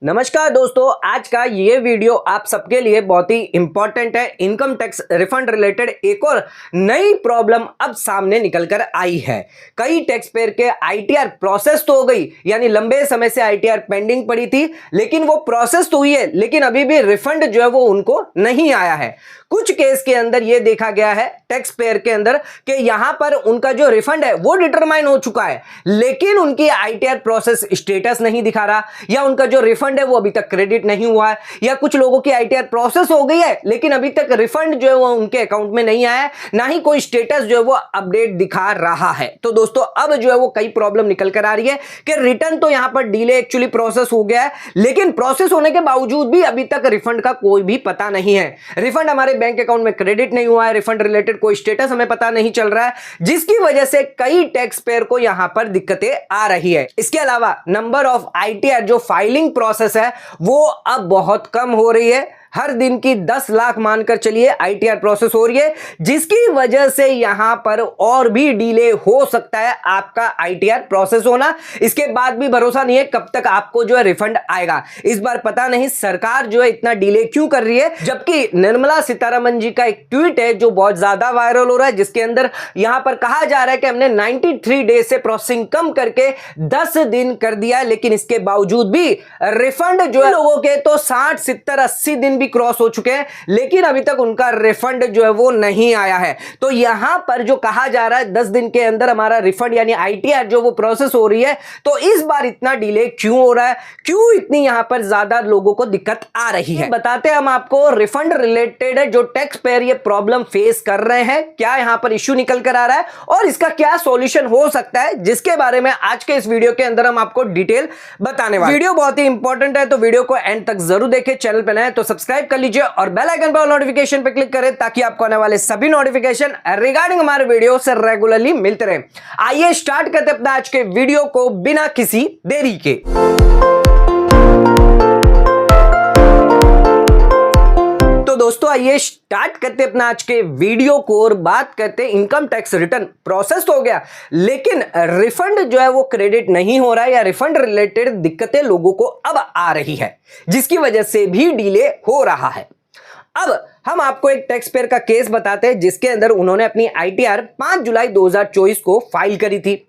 नमस्कार दोस्तों, आज का ये वीडियो आप सबके लिए बहुत ही इंपॉर्टेंट है। इनकम टैक्स रिफंड रिलेटेड एक और नई प्रॉब्लम अब सामने निकल कर आई है। कई टैक्स पेयर के आईटीआर प्रोसेस तो हो गई, यानी लंबे समय से आईटीआर पेंडिंग पड़ी थी, लेकिन वो प्रोसेस तो हुई है, लेकिन अभी भी रिफंड जो है वो उनको नहीं आया है। कुछ केस के अंदर ये देखा गया है टैक्स पेयर के अंदर कि यहां पर उनका जो रिफंड है वो डिटरमाइन हो चुका है, लेकिन उनकी आईटीआर प्रोसेस स्टेटस नहीं दिखा रहा, या उनका जो रिफंड है वो अभी तक क्रेडिट नहीं हुआ है, या कुछ लोगों की आईटीआर प्रोसेस हो गई है लेकिन अभी तक रिफंड जो है वो उनके अकाउंट में नहीं आया है, ना ही कोई स्टेटस जो है वो अपडेट दिखा रहा है। तो दोस्तों अब जो है वो कई प्रॉब्लम निकल कर आ रही है कि रिटर्न तो यहां पर डिले एक्चुअली प्रोसेस हो गया है, लेकिन प्रोसेस होने के बावजूद भी अभी तक रिफंड का कोई भी पता नहीं है। रिफंड हमारे बैंक अकाउंट में क्रेडिट नहीं हुआ है, रिफंड रिलेटेड कोई स्टेटस हमें पता नहीं चल रहा है, जिसकी वजह से कई टैक्स पेयर को यहां पर दिक्कतें आ रही है। इसके अलावा नंबर ऑफ आईटीआर जो फाइलिंग प्रोसेस है वो अब बहुत कम हो रही है। हर दिन की 10 लाख मानकर चलिए आईटीआर प्रोसेस हो रही है, जिसकी वजह से यहां पर और भी डिले हो सकता है आपका आईटीआर प्रोसेस होना। इसके बाद भी भरोसा नहीं है कब तक आपको जो है रिफंड आएगा। इस बार पता नहीं सरकार जो है इतना डिले क्यों कर रही है, जबकि निर्मला सीतारमण जी का एक ट्वीट है जो बहुत ज्यादा वायरल हो रहा है, जिसके अंदर यहां पर कहा जा रहा है कि हमने 93 डेज से प्रोसेसिंग कम करके 10 दिन कर दिया है, लेकिन इसके बावजूद भी रिफंड जो है लोगों के तो 60, 70, 80 दिन भी क्रॉस हो चुके हैं, लेकिन अभी तक उनका रिफंड जो है वो नहीं आया है। तो यहां पर जो कहा जा रहा है 10 दिन के अंदर हमारा रिफंड यानी आईटीआर जो वो प्रोसेस हो रही है, तो इस बार इतना डिले क्यों हो रहा है, क्यों इतनी यहां पर ज्यादा लोगों को दिक्कत आ रही है, बताते हैं हम आपको। रिफंड रिलेटेड जो टैक्स पेयर ये प्रॉब्लम फेस कर रहे हैं, क्या यहां पर इश्यू निकल कर आ रहा है और इसका क्या सॉल्यूशन हो सकता है, जिसके बारे में आज के इस वीडियो के अंदर हम आपको डिटेल बताने वाले। वीडियो बहुत ही इंपॉर्टेंट है, तो वीडियो को एंड तक जरूर देखें। चैनल पर नए तो सब्सक्राइब कर लीजिए और बेल आइकन पर नोटिफिकेशन पे क्लिक करें ताकि आपको आने वाले सभी नोटिफिकेशन रिगार्डिंग हमारे वीडियो से रेगुलरली मिलते रहे। आइए स्टार्ट करते हैं अपना आज के वीडियो को बिना किसी देरी के। तो दोस्तों आइए स्टार्ट करते अपना आज के वीडियो को और बात करते हैं इनकम टैक्स रिटर्न प्रोसेस तो हो गया, लेकिन रिफंड जो है वो क्रेडिट नहीं हो रहा है, या रिफंड रिलेटेड दिक्कतें लोगों को अब आ रही है, जिसकी वजह से भी डिले हो रहा है। अब हम आपको एक टैक्स पेयर का केस बताते हैं, जिसके अंदर उन्होंने अपनी आईटीआर 5 जुलाई 2024 को फाइल करी थी,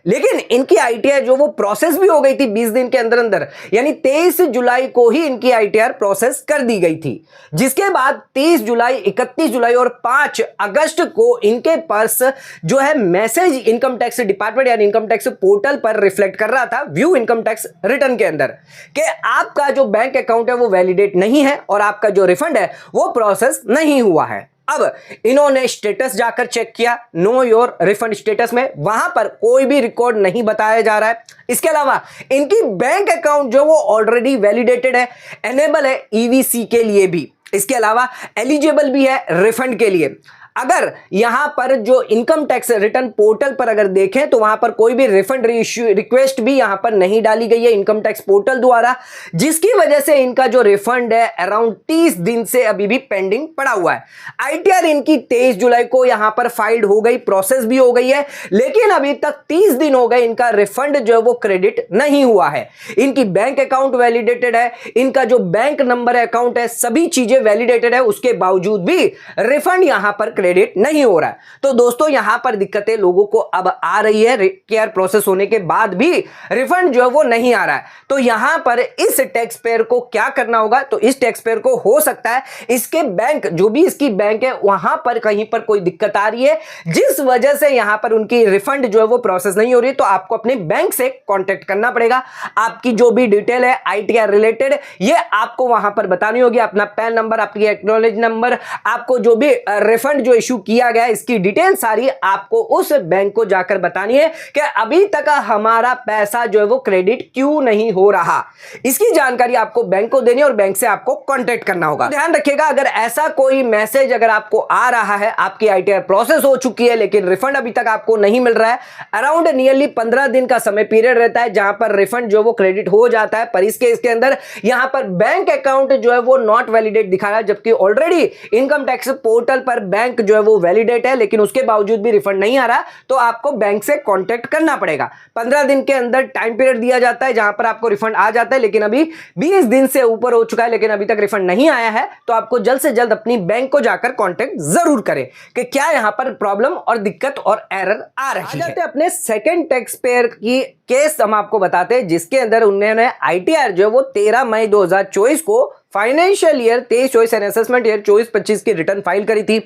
लेकिन इनकी आईटीआर जो वो प्रोसेस भी हो गई थी 20 दिन के अंदर अंदर, यानी 23 जुलाई को ही इनकी आईटीआर प्रोसेस कर दी गई थी। जिसके बाद 30 जुलाई, 31 जुलाई और 5 अगस्त को इनके पास जो है मैसेज इनकम टैक्स डिपार्टमेंट यानी इनकम टैक्स पोर्टल पर रिफ्लेक्ट कर रहा था व्यू इनकम टैक्स रिटर्न के अंदर कि आपका जो बैंक अकाउंट है वो वैलिडेट नहीं है और आपका जो रिफंड है वो प्रोसेस नहीं हुआ है। अब इन्होंने स्टेटस जाकर चेक किया, नो योर रिफंड स्टेटस में वहां पर कोई भी रिकॉर्ड नहीं बताया जा रहा है। इसके अलावा इनकी बैंक अकाउंट जो वो ऑलरेडी वैलिडेटेड है, एनेबल है ईवीसी के लिए भी, इसके अलावा एलिजिबल भी है रिफंड के लिए। अगर यहां पर जो इनकम टैक्स रिटर्न पोर्टल पर अगर देखें तो वहां पर कोई भी रिफंड रिक्वेस्ट भी यहां पर नहीं डाली गई है इनकम टैक्स पोर्टल द्वारा, जिसकी वजह से इनका जो रिफंड है अराउंड 30 दिन से अभी भी पेंडिंग पड़ा हुआ है। आईटीआर इनकी 23 जुलाई को यहां पर फाइल्ड हो गई, प्रोसेस भी हो गई है, लेकिन अभी तक 30 दिन हो गए इनका रिफंड जो है वो क्रेडिट नहीं हुआ है। इनकी बैंक अकाउंट वैलिडेटेड है, इनका जो बैंक नंबर अकाउंट है, सभी चीजें वैलिडेटेड है, उसके बावजूद भी रिफंड यहां पर क्रेडिट नहीं हो रहा है। तो दोस्तों यहां पर दिक्कतें लोगों को अब आ रही है, केयर प्रोसेस होने के बाद भी रिफंड जो है वो नहीं आ रहा है। तो यहां पर इस टैक्स पेयर को क्या करना होगा, तो इस टैक्स पेयर को हो सकता है इसके बैंक जो भी इसकी बैंक है वहां पर कहीं पर कोई दिक्कत आ रही है, जिस वजह से यहां पर उनकी रिफंड जो है वो प्रोसेस नहीं हो रही है। तो आपको अपने बैंक से कांटेक्ट करना पड़ेगा, आपकी जो भी डिटेल है आईटीआर रिलेटेड ये आपको वहां पर बतानी होगी, अपना पैन नंबर, आपकी एक्नॉलेज नंबर, आपको जो भी रिफंड जो इशू किया गया इसकी डिटेल सारी आपको उस बैंक को जाकर बतानी है कि अभी तक हमारा पैसा जो है वो क्रेडिट क्यों नहीं हो रहा। इसकी जानकारी आपको बैंक को देनी है और बैंक से आपको कांटेक्ट करना होगा। ध्यान रखिएगा, अगर ऐसा कोई मैसेज अगर आपको आ रहा है, आपकी आईटीआर प्रोसेस हो चुकी है लेकिन रिफंड अभी तक आपको नहीं मिल रहा है, अराउंड नियरली 15 दिन का समय पीरियड रहता है जहां पर रिफंड जो वो क्रेडिट हो जाता है, पर इसके अंदर यहां पर बैंक अकाउंट जो है वो नॉट वैलिडेट दिखाया, जबकि ऑलरेडी इनकम टैक्स पोर्टल पर बैंक जो है वो वैलिडेट है, लेकिन उसके बावजूद भी रिफंड नहीं आ रहा, तो आपको बैंक से कांटेक्ट करना पड़ेगा। 15 दिन के अंदर टाइम पीरियड दिया जाता है जहां पर आपको रिफंड आ जाता है, लेकिन अभी 20 दिन से ऊपर हो चुका है लेकिन अभी तक रिफंड नहीं आया है। तो आपको जल्द से जल्द अपनी बैंक को जाकर कांटेक्ट जरूर करें कि क्या यहां पर प्रॉब्लम और दिक्कत और एरर आ रही है। अपने सेकंड टैक्स पेयर की केस हम आपको बताते हैं, जिसके अंदर उन्होंने आईटीआर जो है वो 13 मई 2024 को financial year 23-24 and assessment year 24-25 की रिटर्न फाइल करी थी,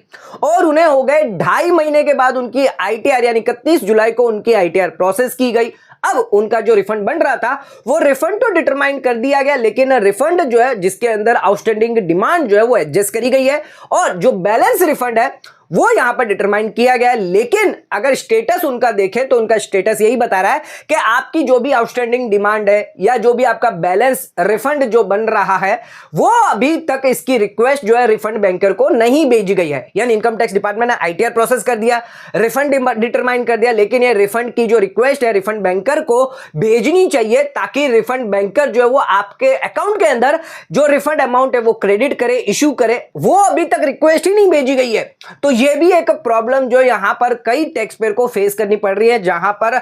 और उन्हें हो गए 2.5 महीने के बाद उनकी आईटीआर यानी 31 जुलाई को उनकी आईटीआर प्रोसेस की गई। अब उनका जो रिफंड बन रहा था वो रिफंड तो डिटरमाइन कर दिया गया, लेकिन रिफंड जो है जिसके अंदर आउटस्टैंडिंग डिमांड जो है वो एडजस्ट करी गई है, और जो बैलेंस रिफंड है वो यहां पर डिटरमाइन किया गया है। लेकिन अगर स्टेटस उनका देखें तो उनका स्टेटस यही बता रहा है कि आपकी जो भी आउटस्टैंडिंग डिमांड है या जो भी आपका बैलेंस रिफंड जो बन रहा है वो अभी तक इसकी रिक्वेस्ट जो है रिफंड बैंकर को नहीं भेजी गई है। यानी इनकम टैक्स डिपार्टमेंट ने आईटीआर प्रोसेस कर दिया, रिफंड डिटरमाइन कर दिया, लेकिन ये रिफंड की जो रिक्वेस्ट है रिफंड बैंकर को भेजनी चाहिए, ताकि रिफंड बैंकर जो है वो आपके अकाउंट के अंदर जो रिफंड अमाउंट है वो क्रेडिट करे, इश्यू करे। वो अभी तक रिक्वेस्ट ही नहीं भेजी गई है। तो ये भी एक प्रॉब्लम जो यहां पर कई टैक्स पेयर को फेस करनी पड़ रही है, जहां पर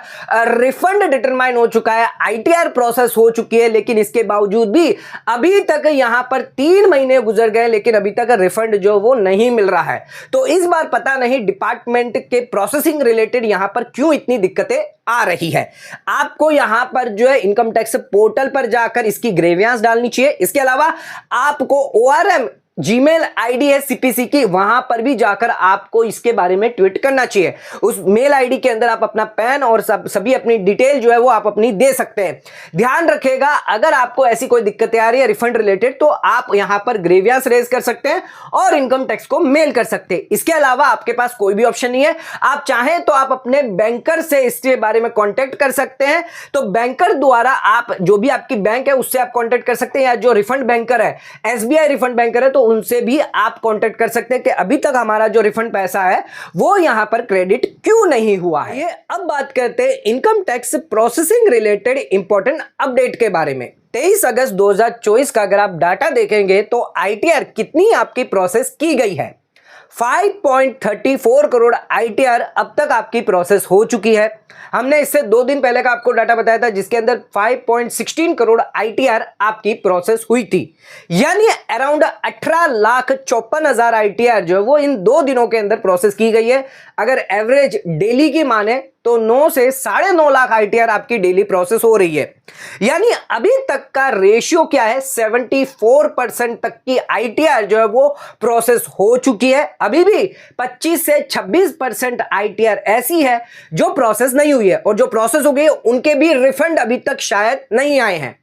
रिफंड डिटरमाइन हो चुका है, आईटीआर प्रोसेस हो चुकी है, लेकिन इसके बावजूद भी अभी तक यहां पर 3 महीने गुजर गए लेकिन अभी तक रिफंड जो वो नहीं मिल रहा है। तो इस बार पता नहीं डिपार्टमेंट के प्रोसेसिंग रिलेटेड यहां पर क्यों इतनी दिक्कतें आ रही है। आपको यहां पर जो है इनकम टैक्स पोर्टल पर जाकर इसकी ग्रेवियांस डालनी चाहिए। इसके अलावा आपको ओआरएम जीमेल आईडी है सीपीसी की, वहां पर भी जाकर आपको इसके बारे में ट्वीट करना चाहिए। उस मेल आईडी के अंदर आप अपना पैन और सभी अपनी डिटेल जो है वो आप अपनी दे सकते हैं। ध्यान रखिएगा, अगर आपको ऐसी कोई दिक्कतें आ रही है रिफंड रिलेटेड तो आप यहां पर ग्रेवियांस रेज कर सकते हैं और इनकम टैक्स को मेल कर सकते हैं। इसके अलावा आपके पास कोई भी ऑप्शन नहीं है। आप चाहें तो आप अपने बैंकर से इसके बारे में कॉन्टेक्ट कर सकते हैं, तो बैंकर द्वारा आप जो भी आपकी बैंक है उससे आप कॉन्टेक्ट कर सकते हैं, या जो रिफंड बैंकर है एसबीआई रिफंड बैंकर है तो उनसे भी आप कांटेक्ट कर सकते हैं कि अभी तक हमारा जो रिफंड पैसा है वो यहां पर क्रेडिट क्यों नहीं हुआ है। ये अब बात करते हैं income tax processing related important update के बारे में। 23 अगस्त 2024 का अगर आप डाटा देखेंगे तो आईटीआर कितनी आपकी प्रोसेस की गई है, 5.34 करोड़ आईटीआर अब तक आपकी प्रोसेस हो चुकी है। हमने इससे 2 दिन पहले का आपको डाटा बताया था जिसके अंदर 5.16 करोड़ आईटीआर आपकी प्रोसेस हुई थी, यानी अराउंड 18,54,000 आईटीआर जो है वो इन 2 दिनों के अंदर प्रोसेस की गई है। अगर एवरेज डेली की माने तो 9 से 9.5 लाख आईटीआर आपकी डेली प्रोसेस हो रही है, यानी अभी तक का रेशियो क्या है, 74% तक की आईटीआर जो है वो प्रोसेस हो चुकी है। अभी भी 25 से 26% आईटीआर ऐसी है जो प्रोसेस नहीं हुई है, और जो प्रोसेस हो गई उनके भी रिफंड अभी तक शायद नहीं आए हैं।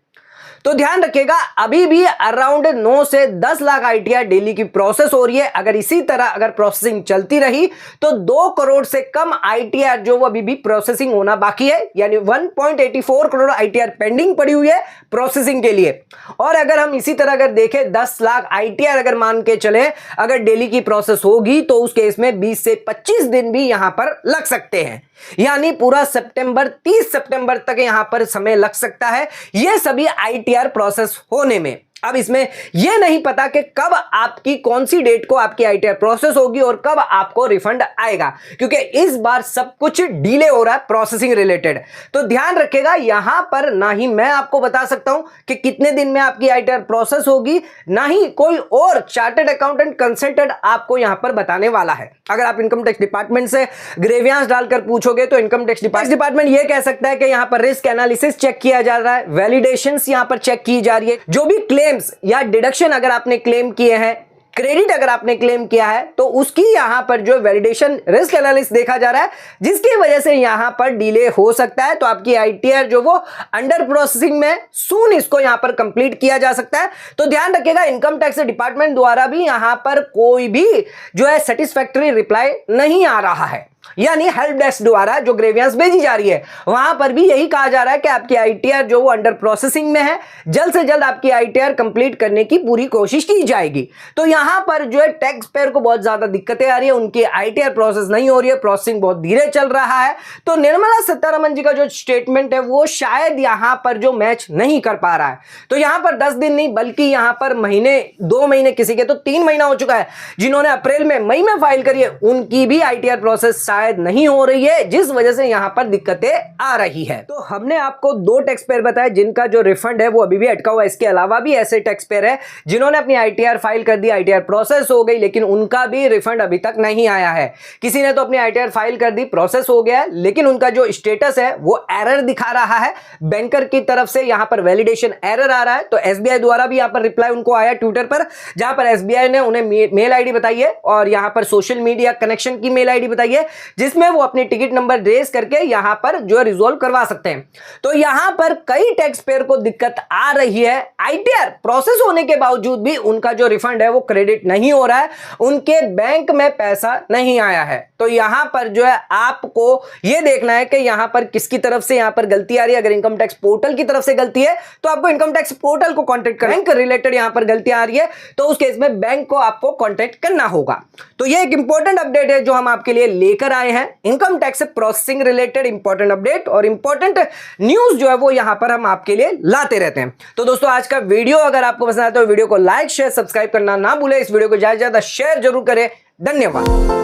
तो ध्यान रखिएगा, अभी भी अराउंड 9 से 10 लाख आईटीआर डेली की प्रोसेस हो रही है। अगर इसी तरह अगर प्रोसेसिंग चलती रही तो 2 करोड़ से कम आईटीआर जो वो अभी भी प्रोसेसिंग होना बाकी है, यानी 1.84 करोड़ आईटीआर पेंडिंग पड़ी हुई है प्रोसेसिंग के लिए। और अगर हम इसी तरह अगर देखें 10 लाख आईटीआर अगर मान के चले अगर डेली की प्रोसेस होगी तो उस केस में 20 से 25 दिन भी यहां पर लग सकते हैं, यानी पूरा सितंबर 30 सितंबर तक यहां पर समय लग सकता है ये सभी आईटीआर प्रोसेस होने में। अब इसमें यह नहीं पता कि कब आपकी कौन सी डेट को आपकी आईटीआर प्रोसेस होगी और कब आपको रिफंड आएगा, क्योंकि इस बार सब कुछ डिले हो रहा है प्रोसेसिंग रिलेटेड। तो ध्यान रखिएगा, यहां पर ना ही मैं आपको बता सकता हूं कि कितने दिन में आपकी आईटीआर प्रोसेस होगी, ना ही कोई और चार्टर्ड अकाउंटेंट कंसल्टेंट आपको यहां पर बताने वाला है। अगर आप इनकम टैक्स डिपार्टमेंट से ग्रेवियांस डालकर पूछोगे तो इनकम टैक्स डिपार्टमेंट यह कह सकता है कि यहां पर रिस्क एनालिसिस चेक किया जा रहा है, वैलिडेशंस यहां पर चेक की जा रही है, जो भी क्लेम्स या डिडक्शन अगर आपने क्लेम किए हैं, क्रेडिट अगर आपने क्लेम किया है तो उसकी यहां पर जो वैलिडेशन रिस्क एनालिसिस देखा जा रहा है, जिसकी वजह से यहां पर डिले हो सकता है। तो आपकी आईटीआर जो वो अंडर प्रोसेसिंग में, सून इसको यहां पर कंप्लीट किया जा सकता है। तो ध्यान रखिएगा, इनकम टैक्स डिपार्टमेंट द्वारा भी यहां पर कोई भी जो है सेटिस्फैक्टरी रिप्लाई नहीं आ रहा है। यानी हेल्प डेस्क द्वारा जो ग्रेवियंस भेजी जा रही है वहां पर भी यही कहा जा रहा है कि आपकी आईटीआर जो वो अंडर प्रोसेसिंग में है, जल्द से जल्द आपकी आईटीआर कंप्लीट करने की पूरी कोशिश की जाएगी। तो यहां पर जो है टैक्स पेयर को बहुत ज्यादा दिक्कतें आ रही है, उनकी आईटीआर प्रोसेस नहीं हो रही है, प्रोसेसिंग बहुत धीरे चल रहा है। तो निर्मला सीतारमण जी का जो स्टेटमेंट है वो शायद यहां पर जो मैच नहीं कर पा रहा है। तो यहां पर 10 दिन नहीं बल्कि यहां पर महीने, 2 महीने, किसी के तो 3 महीना हो चुका है, जिन्होंने अप्रैल में, मई में फाइल करी है, उनकी भी आईटीआर प्रोसेस शायद नहीं हो रही है, जिस वजह से यहां पर दिक्कतें आ रही है। तो हमने आपको 2 टैक्स पेयर बताए जिनका जो रिफंड है वो अभी भी अटका हुआ है। इसके अलावा भी ऐसे टैक्स पेयर है जिन्होंने अपनी आईटीआर फाइल कर दी, आईटीआर प्रोसेस हो गई, लेकिन उनका भी रिफंड अभी तक नहीं आया है। किसी ने तो अपनी आईटीआर फाइल कर दी, प्रोसेस हो गया है, लेकिन उनका जो स्टेटस है वो एरर दिखा रहा है। बैंकर की तरफ से यहां पर वैलिडेशन एरर आ रहा है। तो एसबीआई द्वारा भी यहां पर रिप्लाई उनको आया ट्विटर पर, जहां पर एसबीआई ने उन्हें मेल आईडी बताई है और यहां पर सोशल मीडिया कनेक्शन की मेल आईडी बताई है, जिसमें वो अपनी टिकट नंबर रेज करके यहां पर जो रिजॉल्व करवा सकते हैं। तो यहां पर कई टैक्स पेयर को दिक्कत आ रही है, आईटीआर प्रोसेस होने के बावजूद भी उनका जो रिफंड है वो क्रेडिट नहीं हो रहा है, उनके बैंक में पैसा नहीं आया है। तो यहां पर जो है आपको यह देखना है कि यहां पर किसकी तरफ से यहां पर गलती आ रही है। अगर इनकम टैक्स पोर्टल की तरफ से गलती है तो आपको इनकम टैक्स पोर्टल को कांटेक्ट करना, बैंक रिलेटेड यहां पर गलती आ रही है तो उस केस में बैंक को आपको कांटेक्ट करना होगा। तो यह एक इंपॉर्टेंट अपडेट है जो हम आपके लिए लेकर आए हैं, income tax processing related important update और इंपॉर्टेंट न्यूज जो है वो यहां पर हम आपके लिए लाते रहते हैं। तो दोस्तों आज का वीडियो अगर आपको पसंद आया तो वीडियो को लाइक, शेयर, सब्सक्राइब करना ना भूलें। इस वीडियो को ज्यादा से ज्यादा शेयर जरूर करें। धन्यवाद।